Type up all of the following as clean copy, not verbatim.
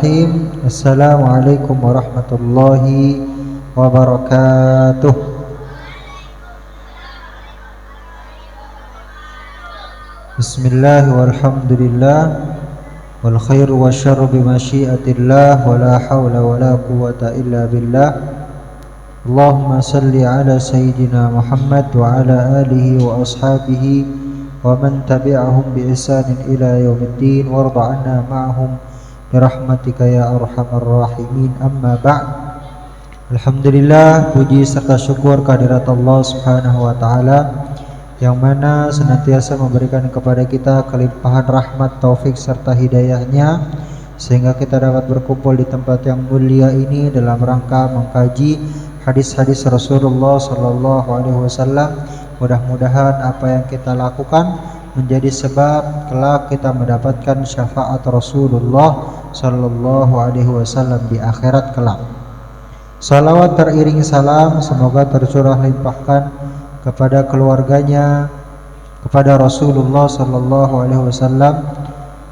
Bismillahirrahmanirrahim. Assalamualaikum warahmatullahi wabarakatuh. Bismillah walhamdulillah wal khairu wasyarru bimasyiatillah wala hawla wala quwwata illa billah. Allahumma salli ala sayyidina Muhammad wa ala alihi wa ashabihi wa man tabi'ahum bi ihsanin ila yaumiddin warda 'anna ma'ahum birahmatika ya arhamar rahimin. Amma ba'd. Alhamdulillah, puji serta syukur kehadirat Allah Subhanahu wa taala yang mana senantiasa memberikan kepada kita kelimpahan rahmat, taufik serta hidayahnya sehingga kita dapat berkumpul di tempat yang mulia ini dalam rangka mengkaji hadis-hadis Rasulullah sallallahu alaihi wasallam. Mudah-mudahan apa yang kita lakukan menjadi sebab kelak kita mendapatkan syafaat Rasulullah sallallahu alaihi wasallam di akhirat kelak. Salawat teriring salam semoga tercurah limpahkan kepada keluarganya, kepada Rasulullah sallallahu alaihi wasallam,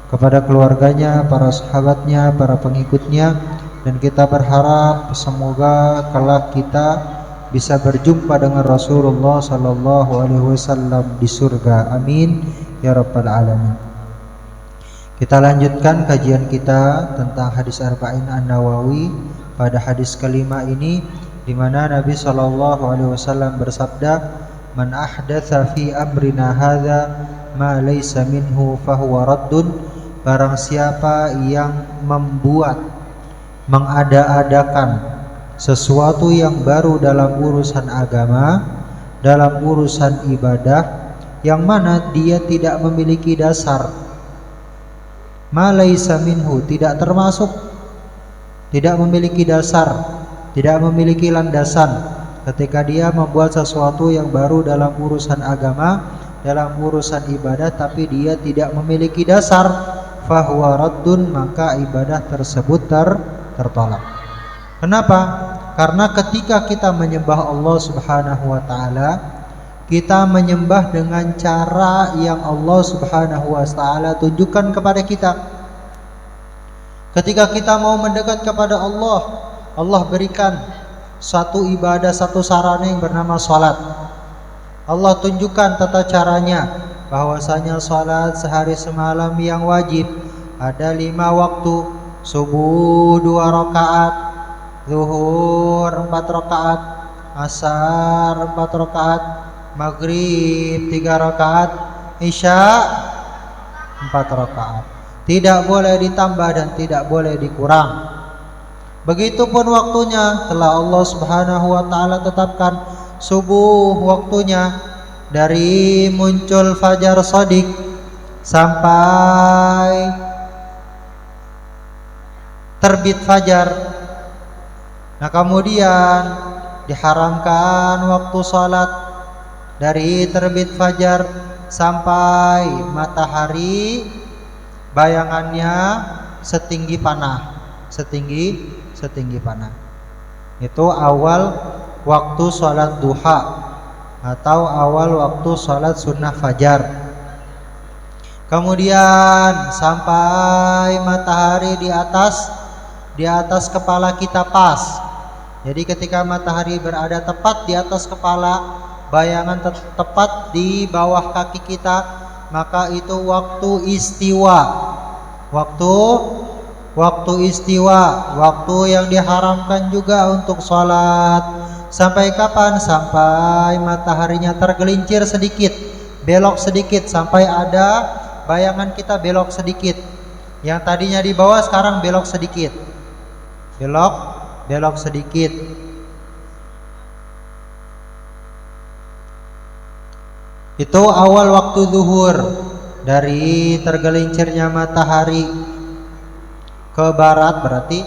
kepada keluarganya, para sahabatnya, para pengikutnya, dan kita berharap semoga kelak kita bisa berjumpa dengan Rasulullah sallallahu alaihi wasallam di surga. Amin ya rabbal alamin. Kita lanjutkan kajian kita tentang hadis Arba'in An-Nawawi pada hadis kelima ini, di mana Nabi sallallahu alaihi wasallam bersabda, "Man ahdatsa fi amrina hadza ma laysa minhu fahuwa raddun." Barang siapa yang mengada-adakan sesuatu yang baru dalam urusan agama, dalam urusan ibadah yang mana dia tidak memiliki dasar, ma laysa minhu, tidak termasuk, tidak memiliki dasar, tidak memiliki landasan. Ketika dia membuat sesuatu yang baru dalam urusan agama, dalam urusan ibadah, tapi dia tidak memiliki dasar, fahuwa raddun, maka ibadah tersebut tertolak. Kenapa? Karena ketika kita menyembah Allah Subhanahu wa taala, kita menyembah dengan cara yang Allah Subhanahu wa taala tunjukkan kepada kita. Ketika kita mau mendekat kepada Allah, Allah berikan satu ibadah, satu sarana yang bernama salat. Allah tunjukkan tata caranya, bahwasanya salat sehari semalam yang wajib ada 5 waktu: subuh 2 rakaat, zuhur 4 rakaat, asar 4 rakaat, maghrib 3 rakaat, isya 4 rakaat. Tidak boleh ditambah dan tidak boleh dikurang. Begitupun waktunya telah Allah Subhanahu wa taala tetapkan. Subuh waktunya dari muncul fajar shadiq sampai terbit fajar. Nah, kemudian diharamkan waktu salat dari terbit fajar sampai matahari bayangannya setinggi panah, setinggi panah. Itu awal waktu salat duha atau awal waktu salat sunnah fajar. Kemudian sampai matahari di atas kepala kita pas. Jadi ketika matahari berada tepat di atas kepala, bayangan tepat di bawah kaki kita, maka itu waktu istiwa. Waktu istiwa, waktu yang diharamkan juga untuk sholat. Sampai kapan? Sampai mataharinya tergelincir sedikit, belok sedikit, sampai ada bayangan kita belok sedikit. Yang tadinya di bawah sekarang belok sedikit, belok sedikit. Itu awal waktu zuhur, dari tergelincirnya matahari ke barat. Berarti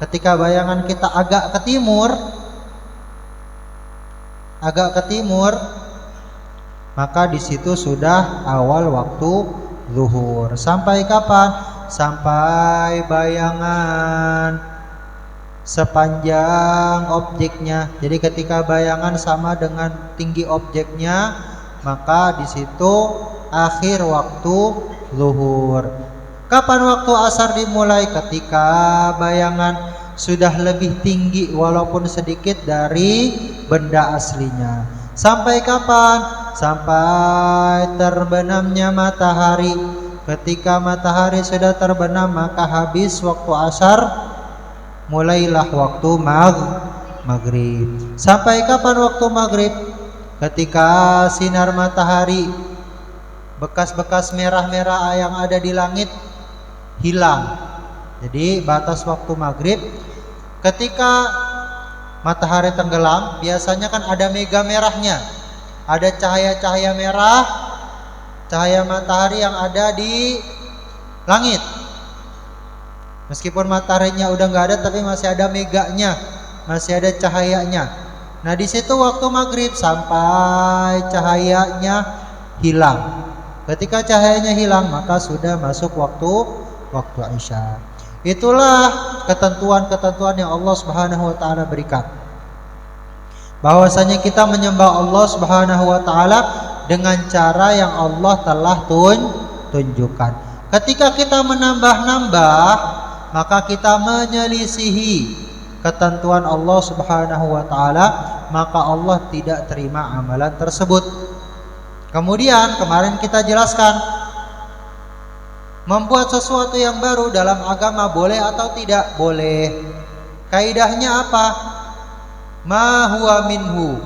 ketika bayangan kita agak ke timur, maka di situ sudah awal waktu zuhur. Sampai kapan? Sampai bayangan sepanjang objeknya. Jadi ketika bayangan sama dengan tinggi objeknya, maka di situ akhir waktu zuhur. Kapan waktu asar dimulai? Ketika bayangan sudah lebih tinggi walaupun sedikit dari benda aslinya. Sampai kapan? Sampai terbenamnya matahari. Ketika matahari sudah terbenam maka habis waktu asar, mulailah waktu maghrib. Sampai kapan waktu maghrib? Ketika sinar matahari, bekas-bekas merah-merah yang ada di langit hilang. Jadi batas waktu maghrib ketika matahari tenggelam, biasanya kan ada mega merahnya, ada cahaya-cahaya merah, cahaya matahari yang ada di langit. Meskipun mataharinya udah nggak ada, tapi masih ada meganya, masih ada cahayanya. Nah di situ waktu maghrib sampai cahayanya hilang. Ketika cahayanya hilang maka sudah masuk waktu Isya. Itulah ketentuan-ketentuan yang Allah Subhanahu wa taala berikan. Bahwasanya kita menyembah Allah Subhanahu wa taala dengan cara yang Allah telah tunjukkan. Ketika kita menambah-nambah, maka kita menyelisihi ketentuan Allah Subhanahu wa taala, maka Allah tidak terima amalan tersebut. Kemudian kemarin kita jelaskan, membuat sesuatu yang baru dalam agama boleh atau tidak? Boleh. Kaidahnya apa? Ma huwa minhu.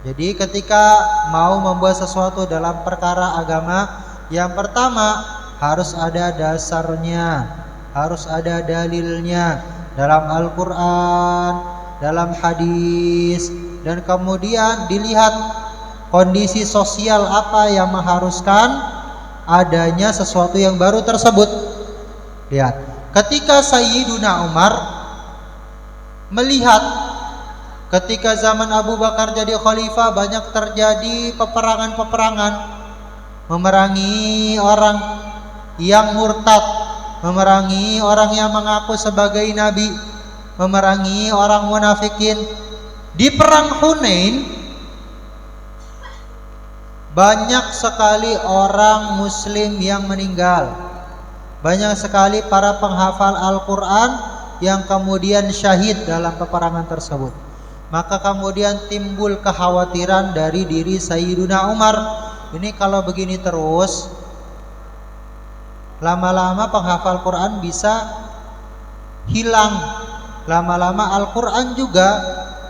Jadi ketika mau membuat sesuatu dalam perkara agama, yang pertama harus ada dasarnya, harus ada dalilnya dalam Al-Quran, dalam hadis, dan kemudian dilihat kondisi sosial apa yang mengharuskan adanya sesuatu yang baru tersebut. Lihat, ketika Sayyiduna Umar melihat ketika zaman Abu Bakar jadi khalifah banyak terjadi peperangan-peperangan, memerangi orang yang murtad, memerangi orang yang mengaku sebagai nabi, memerangi orang munafikin. Di perang Hunain banyak sekali orang muslim yang meninggal. Banyak sekali para penghafal Al-Quran yang kemudian syahid dalam peperangan tersebut. Maka kemudian timbul kekhawatiran dari diri Sayyiduna Umar. Ini kalau begini terus, lama-lama penghafal Quran bisa hilang. Lama-lama Al-Quran juga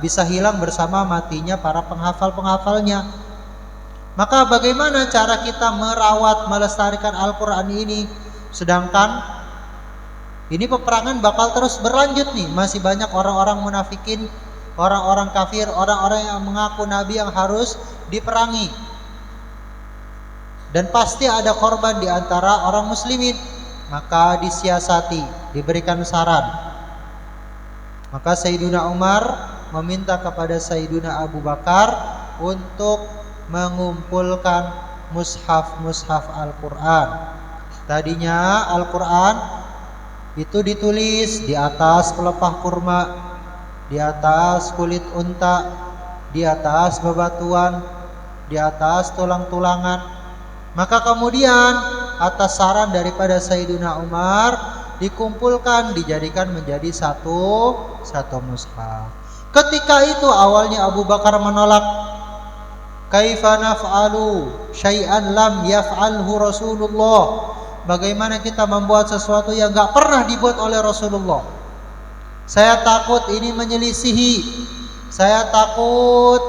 bisa hilang bersama matinya para penghafal-penghafalnya. Maka bagaimana cara kita merawat, melestarikan Al-Quran ini? Sedangkan ini peperangan bakal terus berlanjut nih. Masih banyak orang-orang munafikin, orang-orang kafir, orang-orang yang mengaku nabi yang harus diperangi. Dan pasti ada korban di antara orang muslimin. Maka disiasati, diberikan saran. Maka Sayyiduna Umar meminta kepada Sayyiduna Abu Bakar untuk mengumpulkan mushaf-mushaf Al-Quran. Tadinya Al-Quran itu ditulis di atas pelepah kurma, di atas kulit unta, di atas bebatuan, di atas tulang-tulangan. Maka kemudian atas saran daripada Sayyiduna Umar dikumpulkan, dijadikan menjadi satu mushaf. Ketika itu awalnya Abu Bakar menolak. Kaifa naf'alu syai'an lam yaf'alhu Rasulullah? Bagaimana kita membuat sesuatu yang gak pernah dibuat oleh Rasulullah? Saya takut ini menyelisihi. Saya takut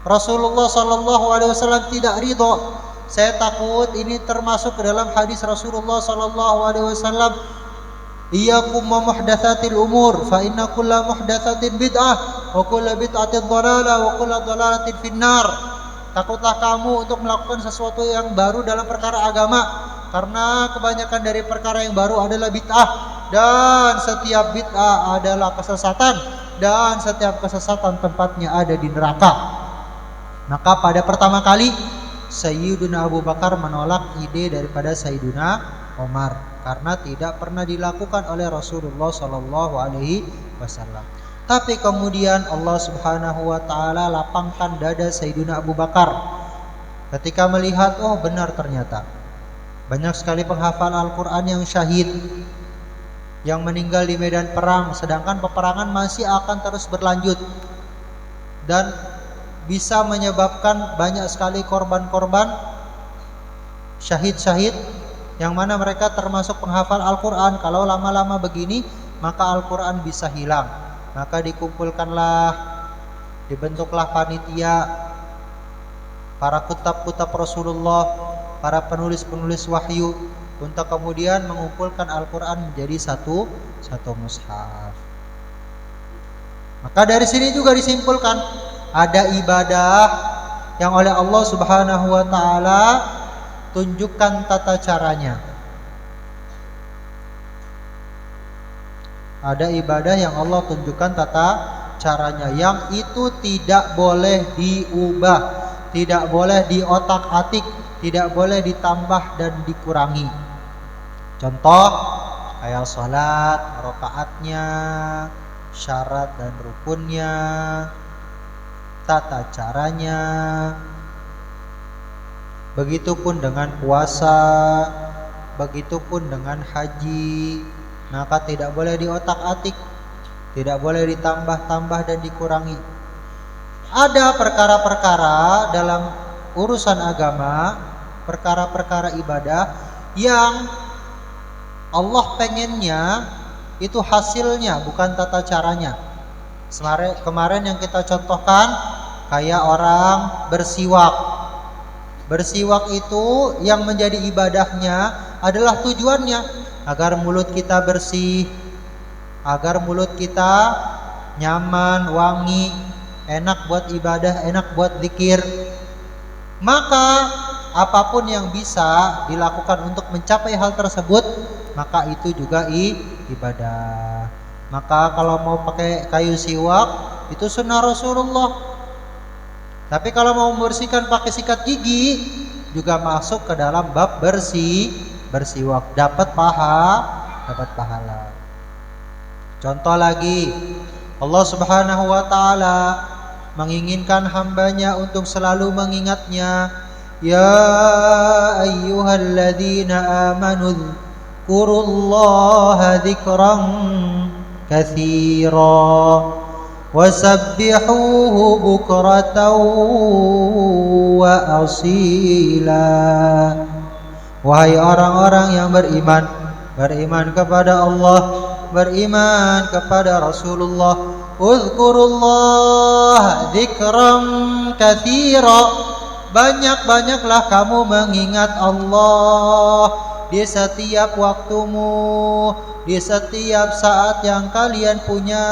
Rasulullah SAW tidak ridho. Saya takut ini termasuk ke dalam hadis Rasulullah SAW. Iyyakum wa muhdatsatil umur fa inna kulla muhdatsatin bid'ah wa kulla bid'atin dhalalah wa kulla dhalalatin finnar. Takutlah kamu untuk melakukan sesuatu yang baru dalam perkara agama, karena kebanyakan dari perkara yang baru adalah bid'ah, dan setiap bid'ah adalah kesesatan, dan setiap kesesatan tempatnya ada di neraka. Maka pada pertama kali Sayyiduna Abu Bakar menolak ide daripada Sayyiduna Umar karena tidak pernah dilakukan oleh Rasulullah SAW. Tapi kemudian Allah Subhanahu wa taala lapangkan dada Sayyiduna Abu Bakar ketika melihat, oh benar ternyata Banyak sekali penghafal Al-Quran yang syahid, yang meninggal di medan perang, sedangkan peperangan masih akan terus berlanjut dan bisa menyebabkan banyak sekali korban-korban syahid-syahid, yang mana mereka termasuk penghafal Al-Quran. Kalau lama-lama begini, maka Al-Quran bisa hilang. Maka dikumpulkanlah, dibentuklah panitia, para kutab-kutab Rasulullah, para penulis-penulis wahyu, untuk kemudian mengumpulkan Al-Quran menjadi satu mushaf. Maka dari sini juga disimpulkan ada ibadah yang oleh Allah Subhanahu wa taala tunjukkan tata caranya. Ada ibadah yang Allah tunjukkan tata caranya, yang itu tidak boleh diubah, tidak boleh diotak-atik, tidak boleh ditambah dan dikurangi. Contoh kayak sholat, rakaatnya, syarat dan rukunnya, tata caranya. Begitupun dengan puasa, begitupun dengan haji. Maka tidak boleh diotak-atik, tidak boleh ditambah-tambah dan dikurangi. Ada perkara-perkara dalam urusan agama, perkara-perkara ibadah yang Allah pengennya itu hasilnya, bukan tata caranya. Kemarin yang kita contohkan kayak orang bersiwak. Bersiwak itu yang menjadi ibadahnya adalah tujuannya agar mulut kita bersih, agar mulut kita nyaman, wangi, enak buat ibadah, enak buat zikir. Maka apapun yang bisa dilakukan untuk mencapai hal tersebut, maka itu juga ibadah. Maka kalau mau pakai kayu siwak, itu sunnah Rasulullah. Tapi kalau mau membersihkan pakai sikat gigi, juga masuk ke dalam bab bersiwak, dapat pahala. Contoh lagi, Allah Subhanahu wa taala menginginkan hambanya untuk selalu mengingatnya. Ya ayyuhalladzina amanu dzkurullaha dzikran katsira wasabbihuhu bukratan wa asila. Wahai orang-orang yang beriman, beriman kepada Allah, beriman kepada Rasulullah, uzkurullah dzikran katsira, banyak-banyaklah kamu mengingat Allah di setiap waktumu, di setiap saat yang kalian punya,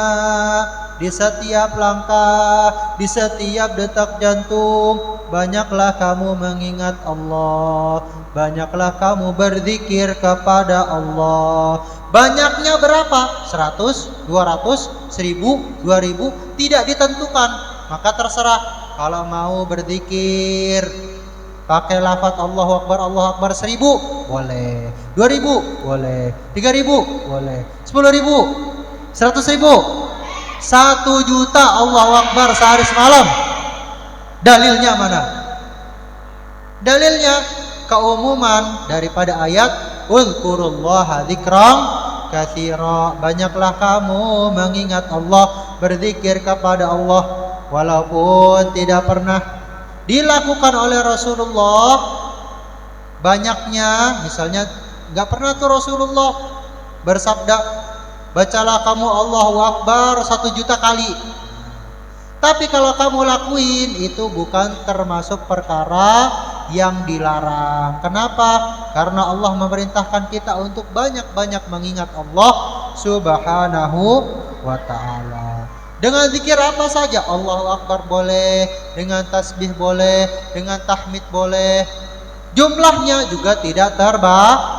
di setiap langkah, di setiap detak jantung. Banyaklah kamu mengingat Allah, banyaklah kamu berzikir kepada Allah. Banyaknya berapa? 100, 200, 1000, 2000, tidak ditentukan. Maka terserah. Kalau mau berzikir pakai lafaz Allahu Akbar 1000 boleh, 2000 boleh, 3000 boleh, 10.000, 100.000, 1 juta Allahu Akbar sehari semalam. Dalilnya mana? Dalilnya keumuman daripada ayat uzkurullaha dzikran katsira, banyaklah kamu mengingat Allah, berzikir kepada Allah. Walaupun tidak pernah dilakukan oleh Rasulullah, banyaknya, misalnya nggak pernah tuh Rasulullah bersabda, bacalah kamu Allahu Akbar 1 juta kali. Tapi kalau kamu lakuin, itu bukan termasuk perkara yang dilarang. Kenapa? Karena Allah memerintahkan kita untuk banyak-banyak mengingat Allah Subhanahu wa ta'ala. Dengan zikir apa saja, Allahu Akbar boleh, dengan tasbih boleh, dengan tahmid boleh. Jumlahnya juga tidak terbatas.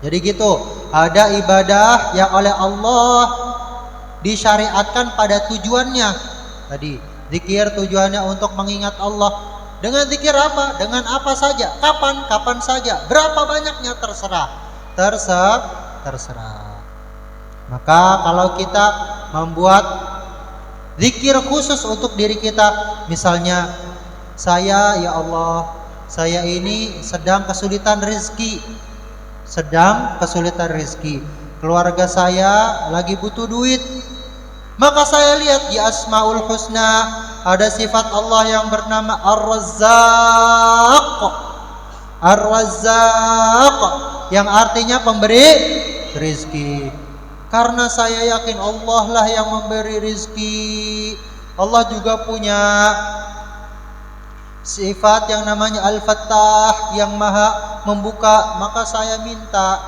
Jadi gitu, ada ibadah yang oleh Allah disyariatkan pada tujuannya. Tadi zikir tujuannya untuk mengingat Allah. Dengan zikir apa? Dengan apa saja, kapan saja, berapa banyaknya terserah. Maka kalau kita membuat zikir khusus untuk diri kita, misalnya saya, ya Allah, saya ini sedang kesulitan rezeki. Keluarga saya lagi butuh duit. Maka saya lihat di Asmaul Husna ada sifat Allah yang bernama Ar-Razzaq. Ar-Razzaq yang artinya pemberi rezeki. Karena saya yakin Allah lah yang memberi rezeki. Allah juga punya sifat yang namanya Al-Fattah, yang maha membuka. Maka saya minta,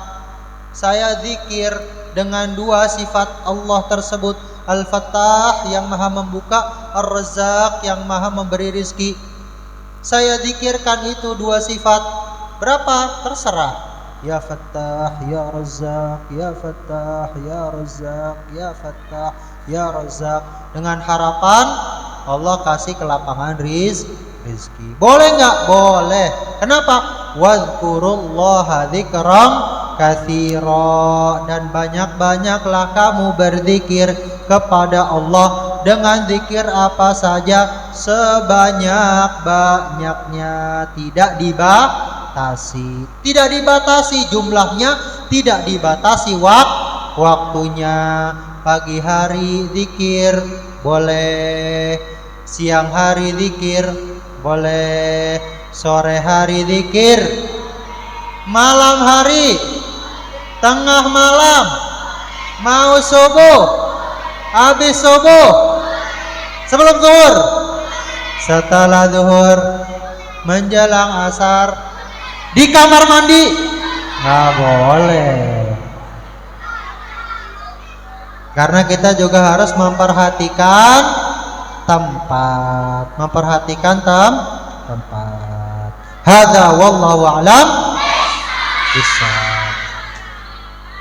saya zikir dengan dua sifat Allah tersebut, Al-Fattah yang maha membuka, Ar-Razzaq yang maha memberi rezeki. Saya zikirkan itu dua sifat. Berapa? Terserah. Ya Fattah, Ya Razzaq, Ya Fattah, Ya Razzaq, Ya Fattah, Ya Razzaq. Dengan harapan Allah kasih kelapangan rizki. Boleh nggak? Boleh. Kenapa? Wadhkurullaha dzikran katsira. Dan banyak-banyaklah kamu berzikir kepada Allah dengan zikir apa saja, sebanyak-banyaknya, tidak dibatasi jumlahnya, tidak dibatasi waktunya. Pagi hari zikir boleh, siang hari zikir boleh, sore hari zikir, malam hari, tengah malam, mau subuh, habis subuh, sebelum zuhur, setelah zuhur, menjelang asar, di kamar mandi nggak boleh. Karena kita juga harus memperhatikan tempat. Hadza wallahu a'lam bishawab.